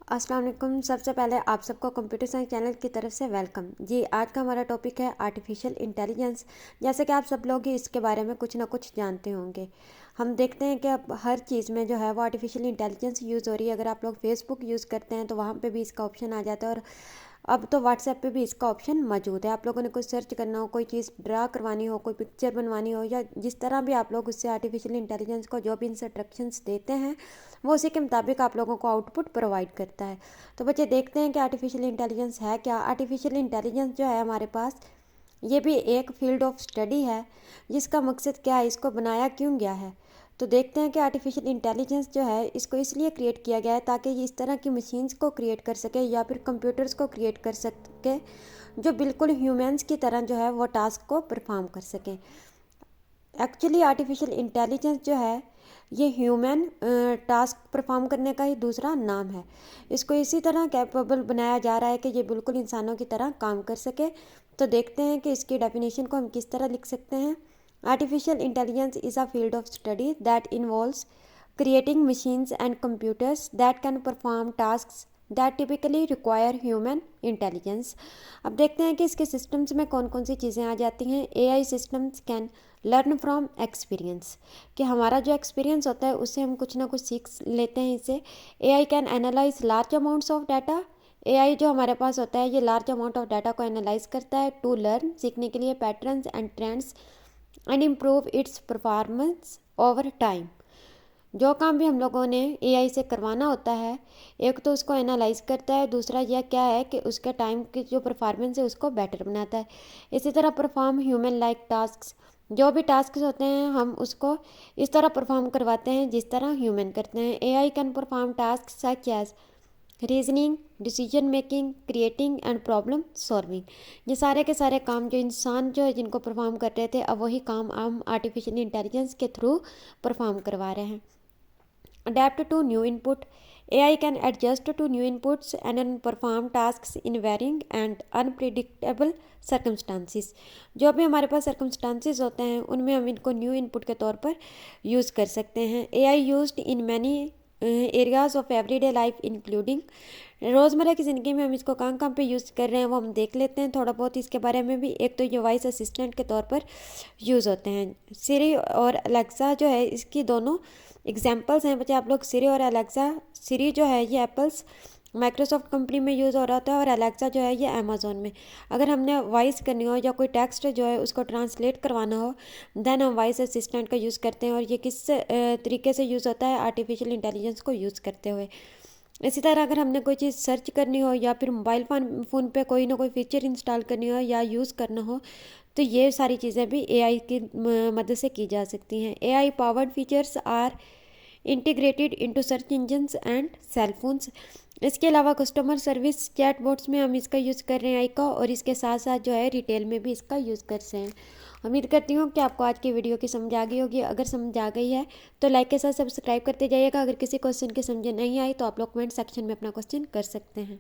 अस्सलाम वालेकुम। सबसे पहले आप सबको कंप्यूटर साइंस चैनल की तरफ से वेलकम जी। आज का हमारा टॉपिक है आर्टिफिशियल इंटेलिजेंस। जैसे कि आप सब लोग ही इसके बारे में कुछ ना कुछ जानते होंगे। हम देखते हैं कि अब हर चीज़ में जो है वो आर्टिफिशियल इंटेलिजेंस यूज़ हो रही है। अगर आप लोग फेसबुक यूज़ करते हैं तो वहाँ पे भी इसका ऑप्शन आ जाता है, और अब तो व्हाट्सएप पे भी इसका ऑप्शन मौजूद है। आप लोगों ने कुछ सर्च करना हो, कोई चीज़ ड्रा करवानी हो, कोई पिक्चर बनवानी हो, या जिस तरह भी आप लोग उससे आर्टिफिशियल इंटेलिजेंस को जो भी इंस्ट्रक्शंस देते हैं वो उसी के मुताबिक आप लोगों को आउटपुट प्रोवाइड करता है। तो बच्चे देखते हैं कि आर्टिफिशियल इंटेलिजेंस है क्या। आर्टिफिशियल इंटेलिजेंस जो है हमारे पास, ये भी एक फील्ड ऑफ स्टडी है जिसका मकसद क्या है, इसको बनाया क्यों गया है। तो देखते हैं कि आर्टिफिशियल इंटेलिजेंस जो है इसको इसलिए क्रिएट किया गया है ताकि ये इस तरह की मशीन्स को क्रिएट कर सके या फिर कंप्यूटर्स को क्रिएट कर सके जो बिल्कुल ह्यूमंस की तरह जो है वो टास्क को परफॉर्म कर सकें। एक्चुअली आर्टिफिशियल इंटेलिजेंस जो है ये ह्यूमन टास्क परफॉर्म करने का ही दूसरा नाम है। इसको इसी तरह कैपेबल बनाया जा रहा है कि ये बिल्कुल इंसानों की तरह काम कर सके। तो देखते हैं कि इसकी डेफिनेशन को हम किस तरह लिख सकते हैं। Artificial intelligence is a field of study that involves creating machines and computers that can perform tasks that typically require human intelligence। अब देखते हैं कि इसके सिस्टम्स में कौन कौन सी चीज़ें आ जाती हैं। AI systems can learn from experience, कि हमारा जो एक्सपीरियंस होता है उससे हम कुछ ना कुछ सीख लेते हैं इससे। AI can analyse large amounts of data. AI जो हमारे पास होता है ये लार्ज अमाउंट ऑफ डाटा को एनालाइज करता है टू लर्न, सीखने के लिए, patterns and trends and improve it's performance over time. जो काम भी हम लोगों ने एआई से करवाना होता है, एक तो उसको एनालाइज करता है, दूसरा यह क्या है कि उसके टाइम की जो परफॉर्मेंस है उसको बेटर बनाता है। इसी तरह परफॉर्म ह्यूमन लाइक टास्क्स, जो भी टास्क होते हैं हम उसको इस तरह परफॉर्म करवाते हैं जिस तरह ह्यूमन करते हैं। AI can perform task such as reasoning, decision making, creating and problem solving. ये सारे के सारे काम जो इंसान जो है जिनको परफॉर्म कर रहे थे, अब वही काम हम आर्टिफिशियल इंटेलिजेंस के थ्रू परफॉर्म करवा रहे हैं। Adapt to new input. AI can adjust to new inputs and perform tasks in varying and unpredictable circumstances। जो भी हमारे पास circumstances होते हैं उनमें हम इनको न्यू इनपुट के तौर पर यूज़ कर सकते हैं। AI used in many areas of everyday life including, रोज़मर्रा की ज़िंदगी में हम इसको कहाँ कहाँ पे यूज़ कर रहे हैं वो हम देख लेते हैं थोड़ा बहुत इसके बारे में भी। एक तो ये वॉइस असिस्टेंट के तौर पर यूज़ होते हैं। सिरी और अलेक्सा जो है इसकी दोनों एग्जांपल्स हैं बच्चे। आप लोग सिरी और अलेक्सा, सिरी जो है ये एप्पल्स माइक्रोसॉफ्ट कंपनी में यूज़ हो रहा होता है, और अलेक्सा जो है ये अमेज़ोन में। अगर हमने वॉइस करनी हो या कोई टेक्स्ट जो है उसको ट्रांसलेट करवाना हो, देन हम वॉइस असिस्टेंट का यूज़ करते हैं। और ये किस तरीके से यूज़ होता है, आर्टिफिशियल इंटेलिजेंस को यूज़ करते हुए। इसी तरह अगर हमने कोई चीज़ सर्च करनी हो या फिर मोबाइल फ़ोन पे कोई ना कोई फीचर इंस्टॉल करनी हो या यूज़ करना हो, तो ये सारी चीज़ें भी एआई की मदद से की जा सकती हैं। AI powered features are integrated into search engines and cell phones. इसके अलावा कस्टमर सर्विस चैटबॉट्स में हम इसका यूज़ कर रहे हैं एआई का, और इसके साथ साथ जो है रिटेल में भी इसका यूज़ कर रहे हैं। उम्मीद करती हूँ कि आपको आज की वीडियो की समझ आ गई होगी। अगर समझ आ गई है तो लाइक के साथ सब्सक्राइब करते जाइएगा। अगर किसी क्वेश्चन की समझ नहीं आई तो आप लोग कमेंट सेक्शन में अपना क्वेश्चन कर सकते हैं।